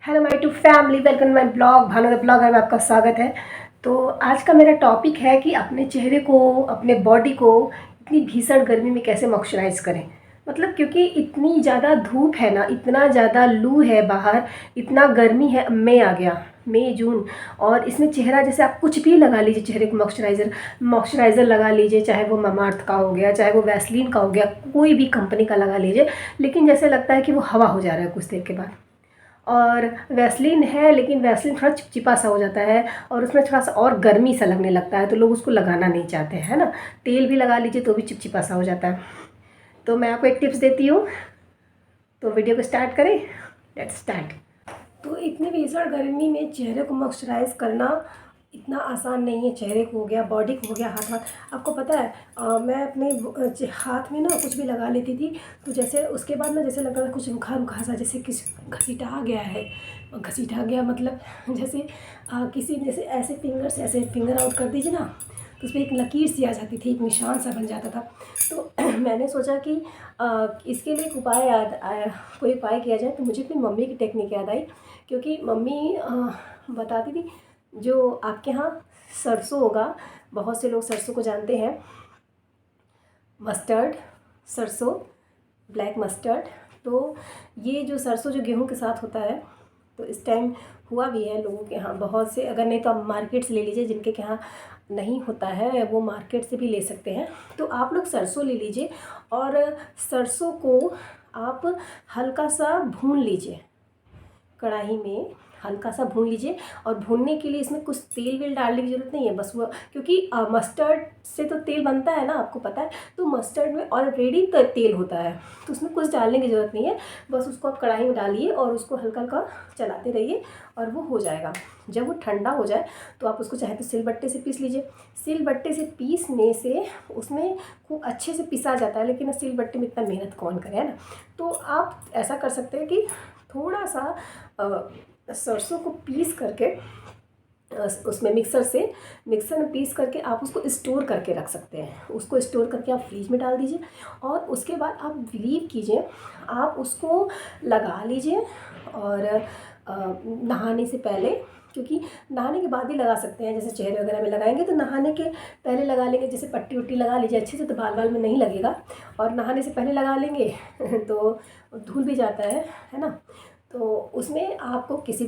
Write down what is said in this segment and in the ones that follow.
Hello my to family, welcome my blog Bhanu the blogger में आपका स्वागत है। तो आज का मेरा टॉपिक है कि अपने चेहरे को, अपने बॉडी को इतनी भीषण गर्मी में कैसे मॉइस्चराइज करें। मतलब क्योंकि इतनी ज़्यादा धूप है ना, इतना ज़्यादा लू है बाहर, इतना गर्मी है। मई आ गया, मई जून, और इसमें चेहरा जैसे आप कुछ भी लगा लीजिए, चेहरे को मॉइस्चराइज़र लगा लीजिए, चाहे वो ममाअर्थ का हो गया, चाहे वो वैसलीन का हो गया, कोई भी कंपनी का लगा लीजिए, लेकिन जैसे लगता है कि वो हवा हो जा रहा है कुछ देर के बाद। और वैसलीन है, लेकिन वैसलीन थोड़ा चिपचिपा सा हो जाता है और उसमें थोड़ा सा और गर्मी सा लगने लगता है, तो लोग उसको लगाना नहीं चाहते हैं, है ना। तेल भी लगा लीजिए तो भी चिपचिपा सा हो जाता है। तो मैं आपको एक टिप्स देती हूँ, तो वीडियो को स्टार्ट करें। Let's start. तो इतनी भीषण गर्मी में चेहरे को मॉइस्चराइज करना इतना आसान नहीं है। चेहरे को हो गया, बॉडी को हो गया, हाथ हाथ आपको पता है, मैं अपने हाथ में ना कुछ भी लगा लेती थी, तो जैसे उसके बाद ना जैसे लग रहा था कुछ रुखा रुखा सा, जैसे किस घसीटा आ गया है। घसीटा गया मतलब जैसे किसी जैसे ऐसे फिंगर से ऐसे फिंगर आउट कर दीजिए ना, तो उस पर एक लकीर सी आ जाती थी, एक निशान सा बन जाता था। तो मैंने सोचा कि इसके लिए एक उपाय याद आया, कोई उपाय किया जाए। तो मुझे अपनी मम्मी की टेक्निक याद आई, क्योंकि मम्मी बताती थी, जो आपके यहाँ सरसों होगा, बहुत से लोग सरसों को जानते हैं, मस्टर्ड सरसों, ब्लैक मस्टर्ड। तो ये जो सरसों जो गेहूं के साथ होता है, तो इस टाइम हुआ भी है लोगों के यहाँ बहुत से, अगर नहीं तो आप मार्केट से ले लीजिए, जिनके यहाँ नहीं होता है वो मार्केट से भी ले सकते हैं। तो आप लोग सरसों ले लीजिए और सरसों को आप हल्का सा भून लीजिए, कढ़ाई में हल्का सा भून लीजिए। और भूनने के लिए इसमें कुछ तेल वेल डालने की ज़रूरत नहीं है, बस वो, क्योंकि मस्टर्ड से तो तेल बनता है ना, आपको पता है। तो मस्टर्ड में ऑलरेडी तेल होता है, तो उसमें कुछ डालने की ज़रूरत नहीं है। बस उसको आप कढ़ाई में डालिए और उसको हल्का हल्का चलाते रहिए और वो हो जाएगा। जब वो ठंडा हो जाए तो आप उसको चाहे तो सिलबट्टे से पीस लीजिए। सिलबट्टे से पीसने से उसमें खूब अच्छे से पिसा जाता है, लेकिन सिलबट्टे में इतना मेहनत कौन करे, है ना। तो आप ऐसा कर सकते हैं कि थोड़ा सा सरसों को पीस करके उसमें मिक्सर में पीस करके आप उसको स्टोर करके रख सकते हैं। उसको स्टोर करके आप फ्रीज में डाल दीजिए और उसके बाद आप बिलीव कीजिए, आप उसको लगा लीजिए। और नहाने से पहले, क्योंकि नहाने के बाद ही लगा सकते हैं, जैसे चेहरे वगैरह में लगाएंगे तो नहाने के पहले लगा लेंगे, जैसे पट्टी उट्टी लगा लीजिए अच्छे से, तो बाल बाल में नहीं लगेगा। और नहाने से पहले लगा लेंगे तो धुल भी जाता है ना। तो उसमें आपको किसी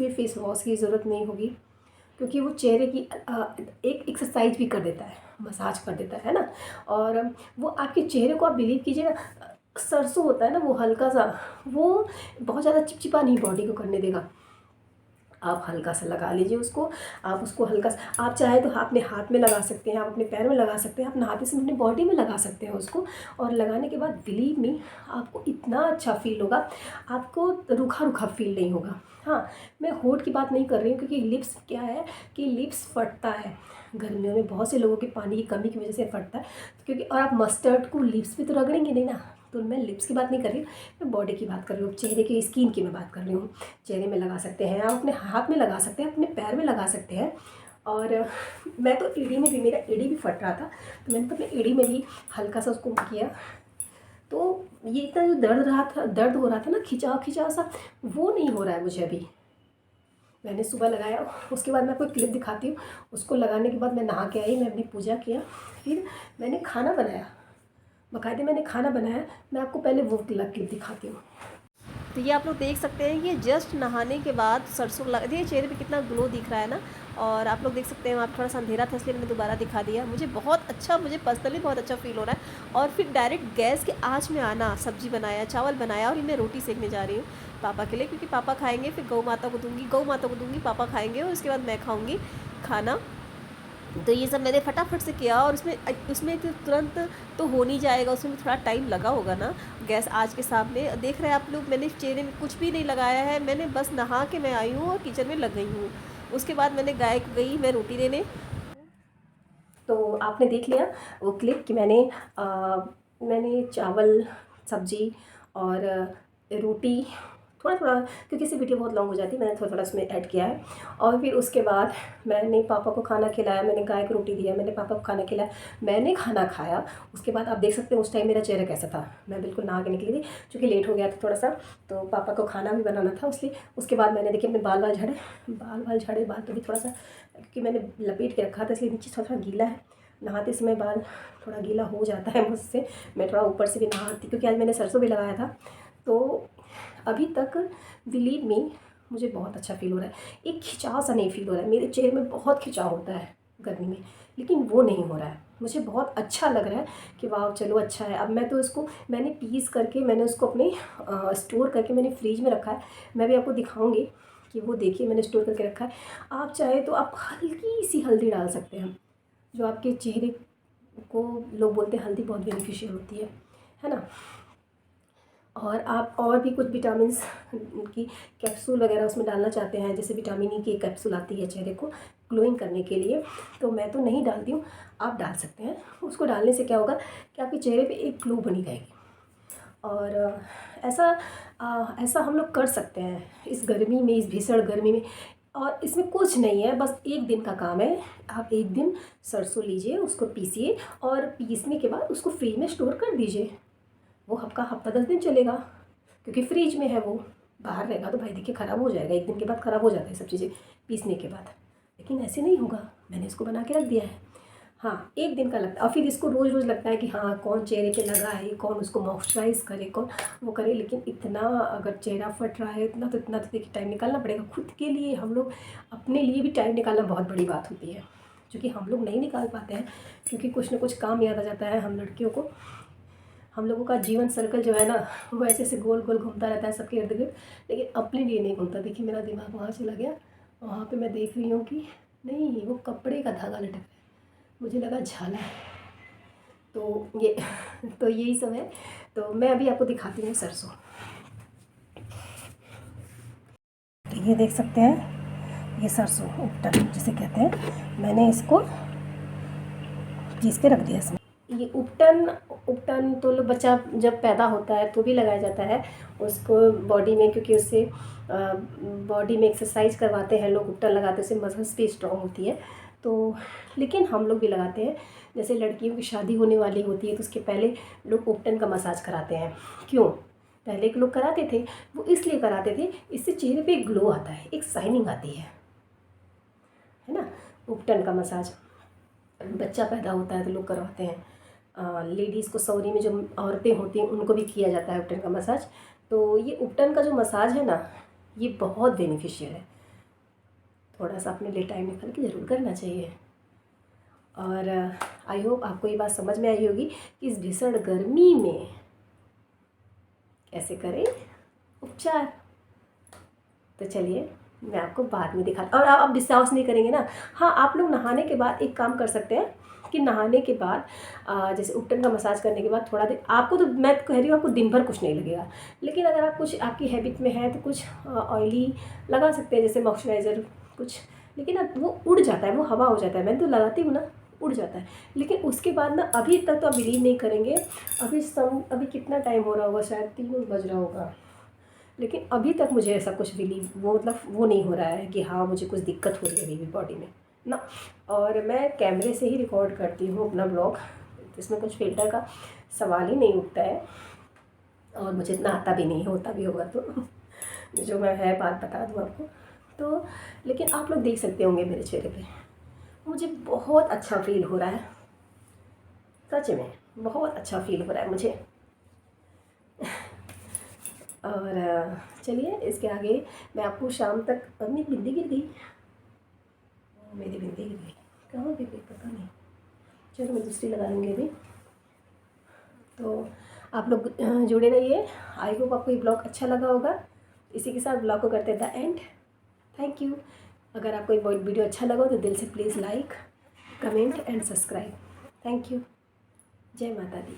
भी फेस वॉश की ज़रूरत नहीं होगी, क्योंकि वो चेहरे की एक एक्सरसाइज भी कर देता है, मसाज कर देता है ना। और वो आपके चेहरे को, आप बिलीव कीजिए ना, सरसों होता है ना, वो हल्का सा, वो बहुत ज़्यादा चिपचिपा नहीं बॉडी को करने देगा। आप हल्का सा लगा लीजिए उसको। आप उसको हल्का सा, आप चाहे तो अपने हाथ में लगा सकते हैं, आप अपने पैर में लगा सकते हैं, आप नहाते समय अपनी बॉडी में लगा सकते हैं उसको। और लगाने के बाद बिलीव मी, आपको इतना अच्छा फील होगा, आपको रूखा रूखा फील नहीं होगा। हाँ, मैं होठ की बात नहीं कर रही हूँ, क्योंकि लिप्स क्या है कि लिप्स फटता है गर्मियों में, बहुत से लोगों के पानी की कमी की वजह से फटता है, क्योंकि और आप मस्टर्ड को लिप्स पे तो रगड़ेंगे नहीं ना। तो मैं लिप्स की बात नहीं कर रही हूँ, मैं बॉडी की बात कर रही हूँ, चेहरे की स्किन की मैं बात कर रही हूँ। चेहरे में लगा सकते हैं, आप अपने हाथ में लगा सकते हैं, अपने पैर में लगा सकते हैं। और मैं तो एड़ी में भी, मेरा एड़ी भी फट रहा था, तो मैंने तो अपने एड़ी में भी हल्का सा उसको किया। तो ये इतना जो दर्द हो रहा था ना, खिंचाव खिंचाव सा, वो नहीं हो रहा है मुझे अभी। मैंने सुबह लगाया, उसके बाद मैं आपको क्लिप दिखाती हूँ। उसको लगाने के बाद मैं नहा के आई, मैं अपनी पूजा किया, फिर मैंने खाना बनाया, बाकायदे मैंने खाना बनाया। मैं आपको पहले वो क्लिप दिखाती हूँ। तो ये आप लोग देख सकते हैं, ये जस्ट नहाने के बाद सरसों लगा देखिए, चेहरे पे कितना ग्लो दिख रहा है ना। और आप लोग देख सकते हैं, वहाँ पे थोड़ा सा अंधेरा था, इसलिए मैंने दोबारा दिखा दिया। मुझे बहुत अच्छा, मुझे पर्सनली बहुत अच्छा फील हो रहा है। और फिर डायरेक्ट गैस के आँच में आना, सब्जी बनाया, चावल बनाया, और मैं रोटी सेकने जा रही हूँ पापा के लिए, क्योंकि पापा खाएंगे, फिर गौ माता को दूँगी, पापा खाएंगे, और उसके बाद मैं खाऊँगी खाना। तो ये सब मैंने फटाफट से किया। और उसमें उसमें तो तुरंत तो हो नहीं जाएगा, उसमें थोड़ा टाइम लगा होगा ना। गैस आज के सामने देख रहे हैं आप लोग, मैंने चेहरे में कुछ भी नहीं लगाया है, मैंने बस नहा के मैं आई हूँ और किचन में लग गई हूँ। उसके बाद मैंने गई मैं रोटी देने। तो आपने देख लिया वो क्लिप कि मैंने चावल, सब्जी और रोटी थोड़ा थोड़ा, क्योंकि इसी वीडियो बहुत लॉन्ग हो जाती है, मैंने थोड़ा थोड़ा उसमें ऐड किया है। और फिर उसके बाद मैंने पापा को खाना खिलाया, मैंने गाय को रोटी दिया, मैंने पापा को खाना खिलाया, मैंने खाना खाया। उसके बाद आप देख सकते हैं उस टाइम मेरा चेहरा कैसा था। मैं बिल्कुल नहा के निकली थी, क्योंकि लेट हो गया था थोड़ा सा, तो पापा को खाना भी बनाना था इसलिए। उसके बाद मैंने देखिए अपने बाल झाड़े, बाल तो भी थोड़ा सा, क्योंकि मैंने लपेट के रखा था इसलिए नीचे थोड़ा थोड़ा गीला है। नहाते समय बाल थोड़ा गीला हो जाता है मुझसे, मैं थोड़ा ऊपर से भी नहाती, क्योंकि आज मैंने सरसों भी लगाया था। तो अभी तक बिलीव मी, मुझे बहुत अच्छा फील हो रहा है। एक खिंचाव सा नहीं फील हो रहा है। मेरे चेहरे में बहुत खिंचाव होता है गर्मी में, लेकिन वो नहीं हो रहा है। मुझे बहुत अच्छा लग रहा है कि वाह चलो अच्छा है। अब मैं तो इसको मैंने पीस करके मैंने उसको अपने स्टोर करके मैंने फ्रिज में रखा है। मैं भी आपको दिखाऊंगी कि वो देखिए मैंने स्टोर करके रखा है। आप चाहे तो आप हल्की सी हल्दी डाल सकते हैं, जो आपके चेहरे को, लोग बोलते हैं हल्दी बहुत बेनिफिशियल होती है ना। और आप और भी कुछ विटामिन्स की कैप्सूल वगैरह उसमें डालना चाहते हैं, जैसे विटामिन ई की कैप्सूल आती है चेहरे को ग्लोइंग करने के लिए, तो मैं तो नहीं डालती हूँ, आप डाल सकते हैं। उसको डालने से क्या होगा कि आपके चेहरे पे एक ग्लो बनी रहेगी। और ऐसा हम लोग कर सकते हैं इस गर्मी में, इस भीषण गर्मी में। और इसमें कुछ नहीं है, बस एक दिन का काम है। आप एक दिन सरसों लीजिए, उसको पीसिए, और पीसने के बाद उसको फ्रिज में स्टोर कर दीजिए। वो आपका हफ्ता 10 दिन चलेगा, क्योंकि फ्रिज में है वो। बाहर रहेगा तो भाई देखिए ख़राब हो जाएगा, एक दिन के बाद ख़राब हो जाता है सब चीज़ें पीसने के बाद। लेकिन ऐसे नहीं होगा, मैंने इसको बना के रख दिया है। हाँ, एक दिन का लगता है। और फिर इसको रोज़ रोज़ लगता है कि हाँ कौन चेहरे पे लगाए, कौन उसको मॉइस्चराइज़ करे, कौन वो करे। लेकिन इतना अगर चेहरा फट रहा है इतना तो देखिए टाइम निकालना पड़ेगा खुद के लिए। हम लोग अपने लिए भी टाइम निकालना बहुत बड़ी बात होती है, जो कि हम लोग नहीं निकाल पाते हैं, क्योंकि कुछ ना कुछ काम याद आ जाता है हम लड़कियों को। हम लोगों का जीवन सर्कल जो है ना, वो ऐसे ऐसे गोल गोल घूमता रहता है सबके इर्द गिर्द, लेकिन अपने लिए नहीं घूमता। देखिए मेरा दिमाग वहाँ चला गया, वहाँ पे मैं देख रही हूँ कि नहीं, वो कपड़े का धागा लटक रहा है, मुझे लगा झाला है। तो ये तो यही सब है। तो मैं अभी आपको दिखाती हूँ सरसों। तो ये देख सकते हैं, ये सरसों उपटन जिसे कहते हैं, मैंने इसको पीस के रख दिया इसमें। ये उपटन तो बच्चा जब पैदा होता है तो भी लगाया जाता है उसको बॉडी में, क्योंकि उससे बॉडी में एक्सरसाइज करवाते हैं लोग, उपटन लगाते हैं, उससे मसल्स भी स्ट्रॉन्ग होती है। तो लेकिन हम लोग भी लगाते हैं, जैसे लड़कियों की शादी होने वाली होती है तो उसके पहले लोग उपटन का मसाज कराते हैं। क्यों? पहले के लोग कराते थे, वो इसलिए कराते थे, इससे चेहरे पे एक ग्लो आता है, एक शाइनिंग आती है ना। उपटन का मसाज, बच्चा पैदा होता है तो लोग करवाते हैं। लेडीज़ को, सौरी में जो औरतें होती हैं उनको भी किया जाता है उपटन का मसाज। तो ये उपटन का जो मसाज है ना, ये बहुत बेनिफिशियल है। थोड़ा सा अपने लिए टाइम निकाल के ज़रूर करना चाहिए। और आई होप आपको ये बात समझ में आई होगी कि इस भीषण गर्मी में कैसे करें उपचार। तो चलिए मैं आपको बाद में दिखा, और आप विश्वास नहीं करेंगे ना। हाँ, आप लोग नहाने के बाद एक काम कर सकते हैं कि नहाने के बाद जैसे उपटन का मसाज करने के बाद थोड़ा देर आपको, तो मैं कह रही हूँ आपको दिन भर कुछ नहीं लगेगा, लेकिन अगर आप कुछ आपकी हैबिट में है तो कुछ ऑयली लगा सकते हैं, जैसे मॉइस्चराइज़र कुछ। लेकिन अब वो उड़ जाता है, वो हवा हो जाता है, मैं तो लगाती हूँ ना, उड़ जाता है। लेकिन उसके बाद ना, अभी तक तो आप बिलीव नहीं करेंगे, अभी कितना टाइम हो रहा होगा, शायद 3 बज रहा होगा, लेकिन अभी तक मुझे ऐसा कुछ बिलीव वो नहीं हो रहा है कि हाँ मुझे कुछ दिक्कत हो रही है अभी बॉडी में ना। और मैं कैमरे से ही रिकॉर्ड करती हूँ अपना ब्लॉग, इसमें कुछ फ़िल्टर का सवाल ही नहीं उठता है, और मुझे इतना आता भी नहीं, होता भी होगा तो जो मैं है बात बता दूँ आपको। तो लेकिन आप लोग देख सकते होंगे मेरे चेहरे पे, मुझे बहुत अच्छा फील हो रहा है, सच में बहुत अच्छा फील हो रहा है मुझे। और चलिए इसके आगे मैं आपको शाम तक, मेरी बिंदी गिर गई, मेरी बिंदी गिर गई, कहाँ गिर गई पता नहीं, चलो मैं दूसरी लगा लूँगी अभी। तो आप लोग जुड़े रहिए, आई होप आपको ये ब्लॉग अच्छा लगा होगा। इसी के साथ ब्लॉग को करते हैं द एंड। Thank you. अगर आपको ये वीडियो अच्छा लगा तो दिल से please like, comment and subscribe. Thank you. जय माता दी।